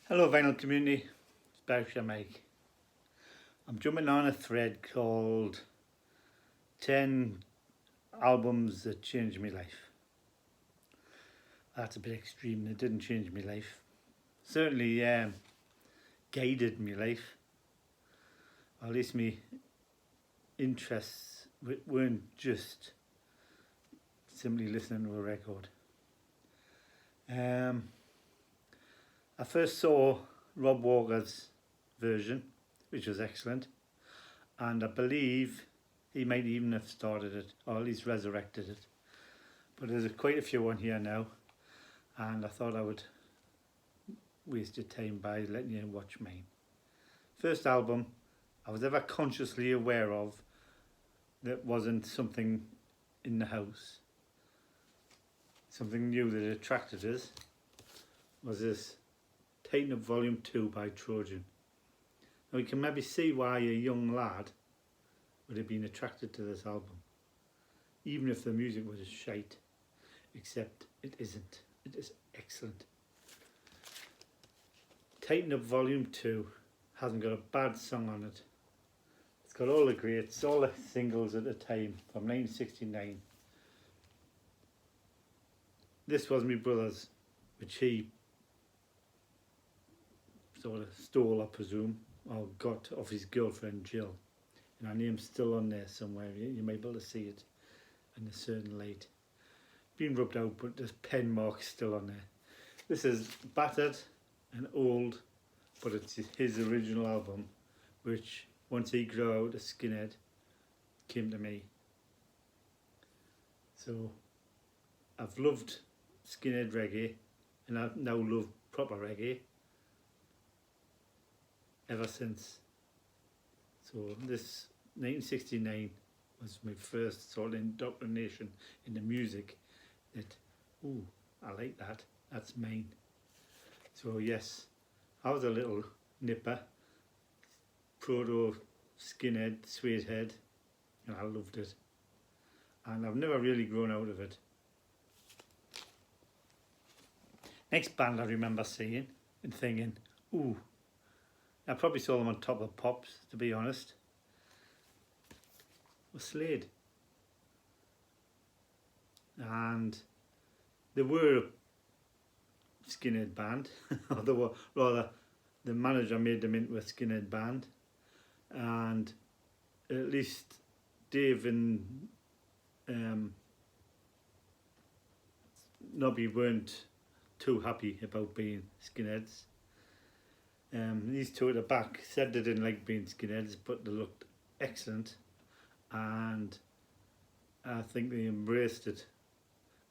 Hello vinyl community, it's Berkshire Mike. I'm jumping on a thread called 10 albums that changed my life. That's a bit extreme, it didn't change my life. Certainly guided my life. Or at least my interests weren't just simply listening to a record. I first saw Rob Walker's version, which was excellent, and I believe he might even have started it, or at least resurrected it. But there's quite a few on here now, and I thought I would waste your time by letting you watch mine. First album I was ever consciously aware of that wasn't something in the house, something new that attracted us, was this Tighten Up Volume 2 by Trojan. Now you can maybe see why a young lad would have been attracted to this album, even if the music was shite, except it isn't. It is excellent. Tighten Up Volume 2 hasn't got a bad song on it. It's got all the greats, all the singles at the time from 1969. This was my brother's, which he sort of stole, I presume, or got off his girlfriend Jill. And her name's still on there somewhere. You may be able to see it in a certain light. Been rubbed out, but there's pen marks still on there. This is battered and old, but it's his original album, which once he grew out of Skinhead, came to me. So I've loved Skinhead reggae, and I now love proper reggae ever since. So this 1969 was my first sort of indoctrination in the music that, ooh, I like that, that's mine. So yes, I was a little nipper, proto skinhead, suede head, and I loved it. And I've never really grown out of it. Next band I remember seeing and thinking, ooh, I probably saw them on Top of Pops, to be honest, was Slade. And they were a skinhead band, or they were, rather, the manager made them into a skinhead band, and at least Dave and Nobby weren't too happy about being skinheads. These two at the back said they didn't like being skinheads, but they looked excellent, and I think they embraced it.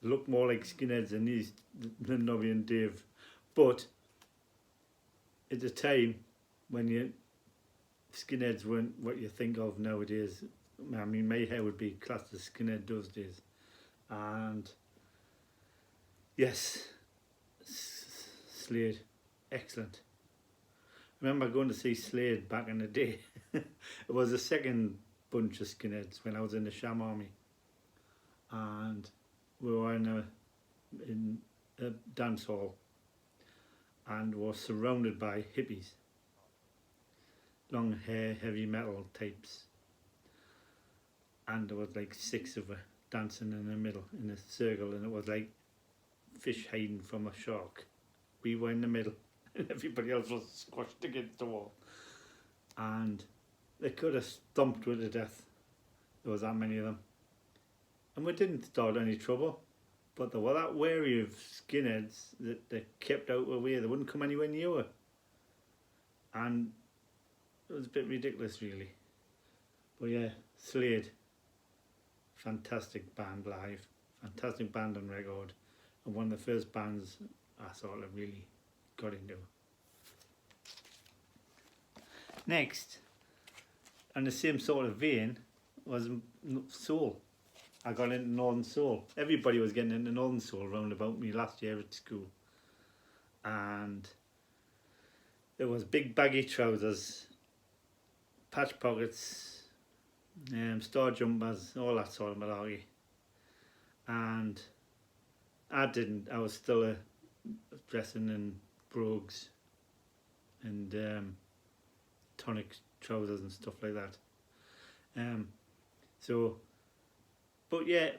They looked more like skinheads than Nobby and Dave. But at the time when skinheads weren't what you think of nowadays, I mean, my hair would be classed as skinhead those days. And yes, Slade, excellent. I remember going to see Slade back in the day. It was the second bunch of skinheads when I was in the Sham Army, and we were in a dance hall and were surrounded by hippies, long hair, heavy metal types, and there was like 6 of us dancing in the middle in a circle, and it was like fish hiding from a shark. We were in the middle and everybody else was squashed against the wall, and they could have stomped with to death. There was that many of them, and we didn't start any trouble, but they were that wary of skinheads that they kept out of the way. They wouldn't come anywhere near her, and it was a bit ridiculous really. But yeah, Slade, fantastic band live, fantastic band on record, and one of the first bands I sort of really got into. Next, on the same sort of vein, was soul. I got into Northern Soul. Everybody was getting into Northern Soul round about me last year at school. And there was big baggy trousers, patch pockets, star jumpers, all that sort of malarkey. And I was still dressing in brogues and tonic trousers and stuff like that. So, but yeah,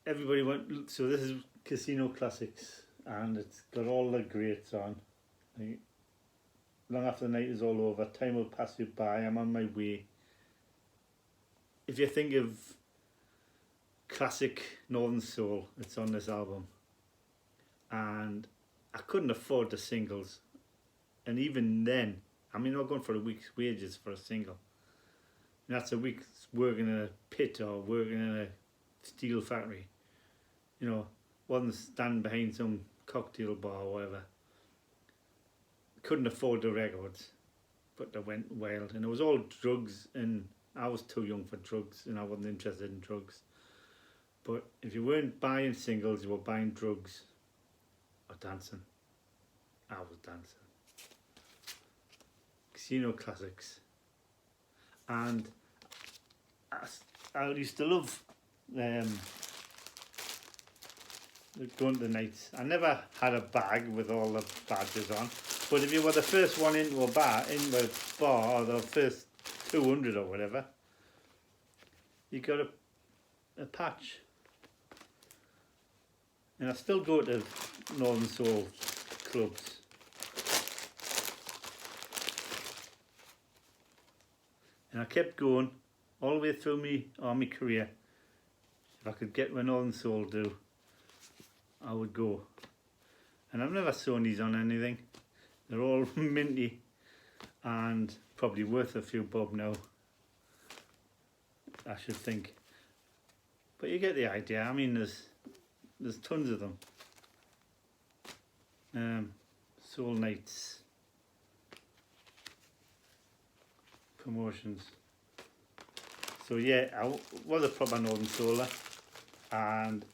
everybody went. So this is Casino Classics, and it's got all the greats on. Like, long after the night is all over, time will pass you by. I'm on my way. If you think of classic Northern Soul, it's on this album, and I couldn't afford the singles, and even then, I mean, I'm going for a week's wages for a single. And that's a week's working in a pit or working in a steel factory. You know, wasn't standing behind some cocktail bar or whatever. Couldn't afford the records, but they went wild. And it was all drugs, and I was too young for drugs, and I wasn't interested in drugs. But if you weren't buying singles, you were buying drugs or dancing. I was dancing. Casino Classics. And I used to love going to the nights. I never had a bag with all the badges on, but if you were the first one into a bar, or the first 200 or whatever, you got a patch. And I still go to Northern Soul clubs. And I kept going all the way through my army career. If I could get what Northern Soul do, I would go. And I've never sewn these on anything. They're all minty and probably worth a few bob now, I should think. But you get the idea. I mean, there's tons of them. Soul Nights. Promotions. So yeah, I was a proper Northern Souler, and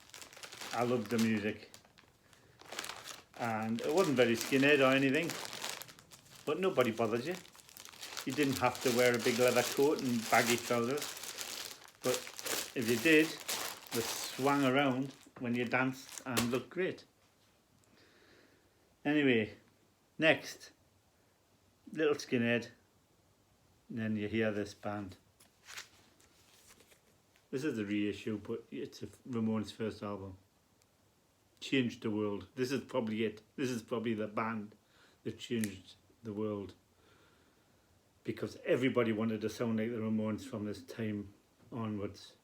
I loved the music, and it wasn't very skinhead or anything, but nobody bothered you. You didn't have to wear a big leather coat and baggy trousers, but if you did, they swung around when you danced and looked great. Anyway, next, Little Skinhead. And then you hear this band. This is the reissue, but it's Ramones' first album. Changed the world. This is probably it. This is probably the band that changed the world, because everybody wanted to sound like the Ramones from this time onwards.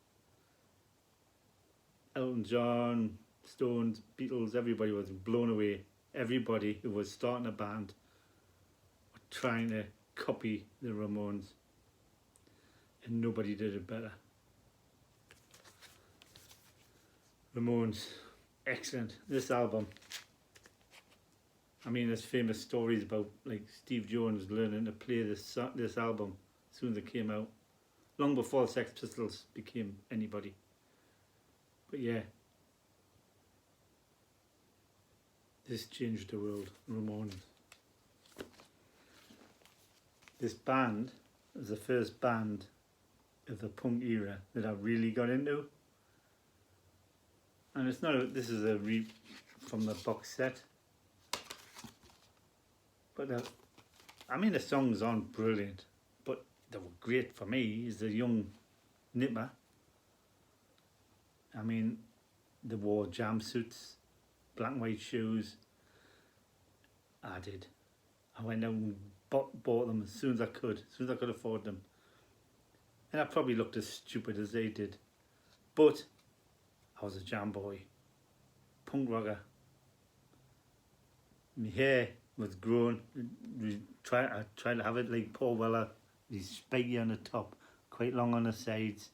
Elton John, Stones, Beatles, everybody was blown away. Everybody who was starting a band were trying to copy the Ramones, and nobody did it better. Ramones, excellent. This album, I mean, there's famous stories about like Steve Jones learning to play this album as soon as it came out, long before Sex Pistols became anybody. But yeah, this changed the world, Ramones. This band was the first band of the punk era that I really got into. And it's not, this is from the box set. But I mean, the songs aren't brilliant, but they were great for me as a young nipper. I mean, they wore jumpsuits, black and white shoes. I did. I went out and bought them as soon as I could afford them. And I probably looked as stupid as they did. But I was a jam boy, punk rocker. My hair was grown. I tried to have it like Paul Weller, he's spiky on the top, quite long on the sides.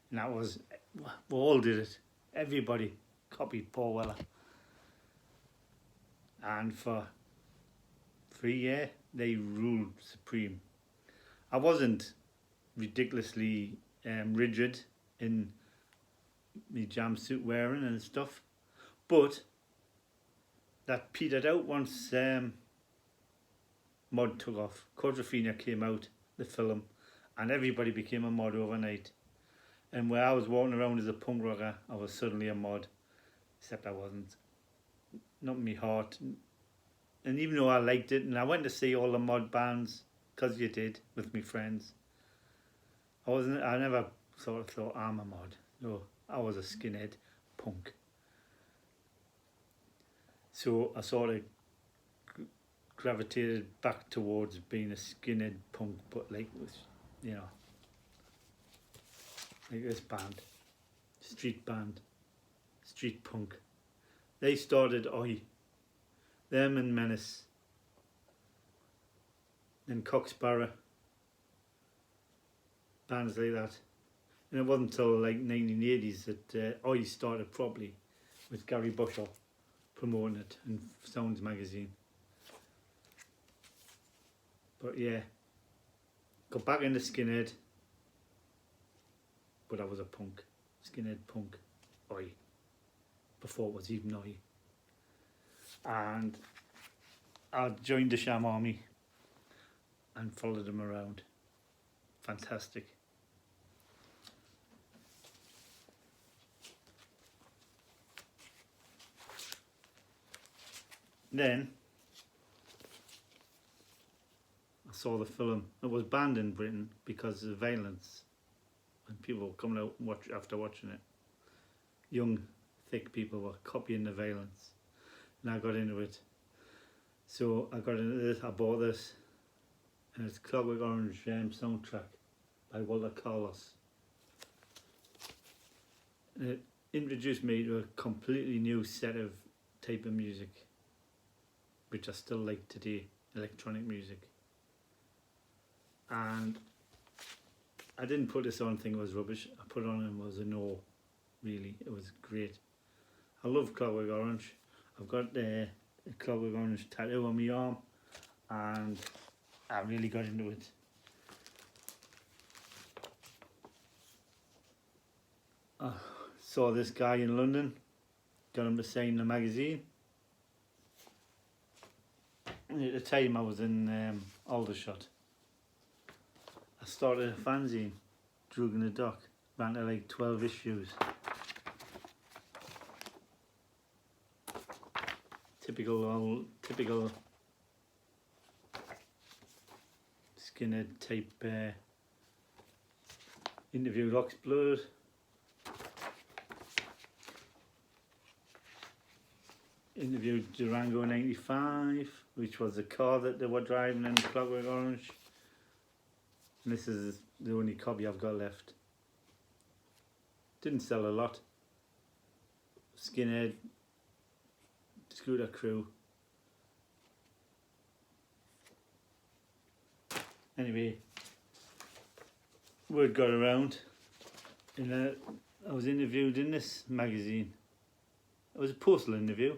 And that was, we all did it. Everybody copied Paul Weller. And for 3 years, they ruled supreme. I wasn't ridiculously rigid in my jumpsuit wearing and stuff, but that petered out once mod took off. Quadrophenia came out, the film, and everybody became a mod overnight. And where I was walking around as a punk rocker, I was suddenly a mod, except I wasn't. Not in my heart, And even though I liked it, and I went to see all the mod bands, because you did, with my friends, I never sort of thought I'm a mod. No, I was a skinhead punk. So I sort of gravitated back towards being a skinhead punk, but like, you know, like this band, street punk. They started them and Menace, and Coxbarra, bands like that. And it wasn't until like 1980s that Oi started properly, with Gary Bushell promoting it in Sounds magazine. But yeah, got back into Skinhead, but I was a punk, Skinhead punk, Oi, before it was even Oi. And I joined the Sham Army and followed them around. Fantastic. Then I saw the film. It was banned in Britain because of the violence, and people were coming out after watching it. Young, thick people were copying the violence, and I got into it. So I got into this. I bought this, and it's Clockwork Orange soundtrack by Walter Carlos. And it introduced me to a completely new set of type of music, which I still like today, electronic music. And I didn't put this on thinking it was rubbish. I put it on and it was a no, really. It was great. I love Clockwork Orange. I've got a Clockwork Orange tattoo on my arm, and I really got into it. I saw this guy in London, got him to sign the magazine. And at the time I was in Aldershot. I started a fanzine, Drug in the Dock, ran to like 12 issues. Typical Skinhead type. Interviewed Oxblood. Interviewed Durango 95, which was the car that they were driving in Clockwork Orange. And this is the only copy I've got left. Didn't sell a lot. Skinhead, Scooter Crew. Anyway, word got around, and I was interviewed in this magazine. It was a postal interview.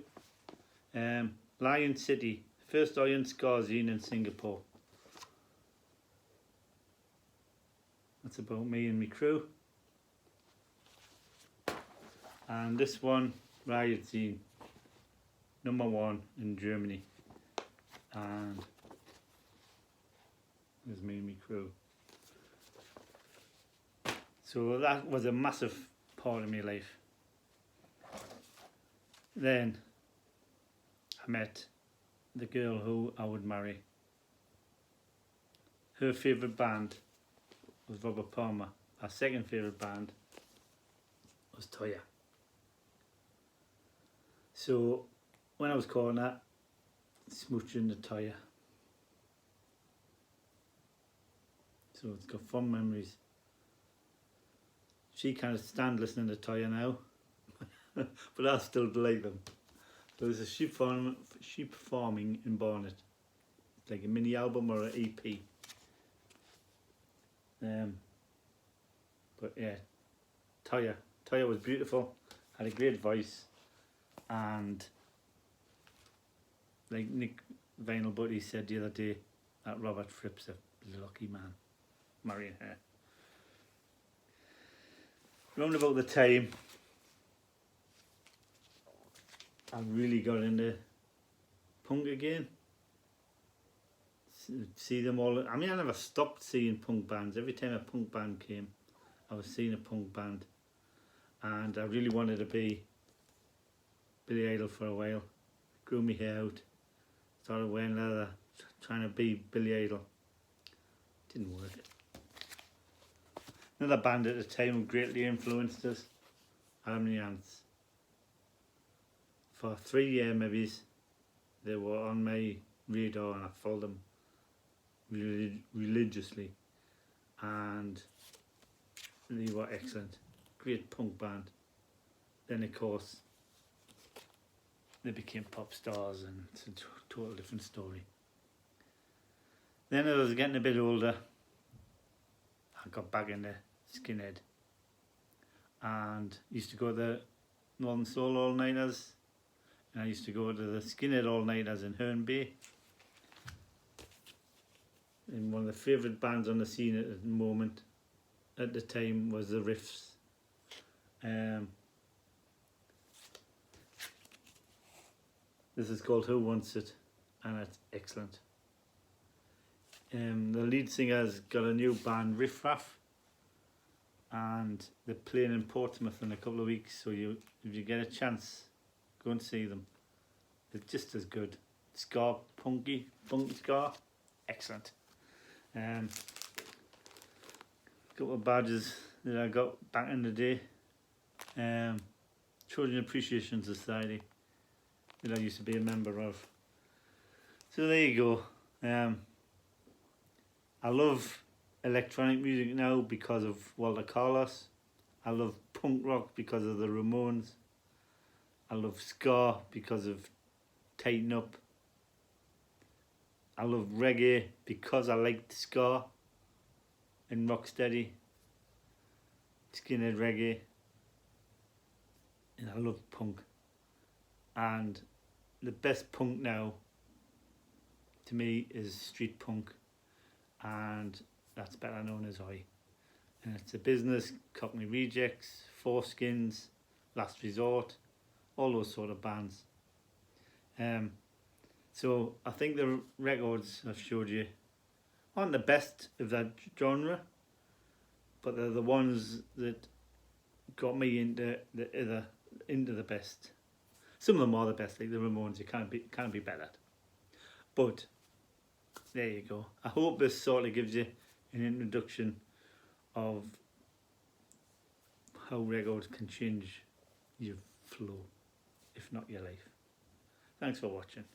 Lion City, first Iron Scarzine in Singapore. That's about me and my crew. And this one, Riot Zine, #1 in Germany. And there's me and my crew. So that was a massive part of my life. Then I met the girl who I would marry. Her favourite band was Robert Palmer. Our second favourite band was Toya. So when I was calling that, smooching the Toya. So it's got fond memories. She can't stand listening to Toya now, but I still like them. There was a sheep farming in Barnet. It's like a mini album or an EP. But yeah, Toya was beautiful, had a great voice, and like Nick Vinyl Buddy said the other day, that Robert Fripp's a lucky man marrying her. Round about the time I really got into punk again. See them all. I mean, I never stopped seeing punk bands. Every time a punk band came, I was seeing a punk band. And I really wanted to be Billy Idol for a while. Grew my hair out. started wearing leather, trying to be Billy Idol. Didn't work. Another band at the time who greatly influenced us, Harmony Ants. For 3 years maybe, they were on my radar and I followed them religiously, and they were excellent. Great punk band. Then of course they became pop stars and it's a total different story. Then I was getting a bit older. I got back into Skinhead and used to go to the Northern Soul all-nighters, and I used to go to the Skinhead all-nighters in Herne Bay. And one of the favourite bands on the scene at the moment, at the time, was the Riffs. This is called Who Wants It, and it's excellent. The lead singer's got a new band, Riff Raff, and they're playing in Portsmouth in a couple of weeks, so if you get a chance, go and see them. They're just as good. Ska, punky ska, excellent. Couple of badges that I got back in the day. Trojan Appreciation Society that I used to be a member of. So there you go. I love electronic music now because of Walter Carlos. I love punk rock because of the Ramones. I love ska because of Tighten Up. I love reggae because I liked ska and rocksteady, Skinhead reggae, and I love punk. And the best punk now to me is street punk, and that's better known as Oi. And it's a business, Cockney Rejects, Foreskins, Last Resort, all those sort of bands. So I think the records I've showed you aren't the best of that genre, but they're the ones that got me into the best. Some of them are the best, like the Ramones. You can't be better. But there you go. I hope this sort of gives you an introduction of how records can change your flow, if not your life. Thanks for watching.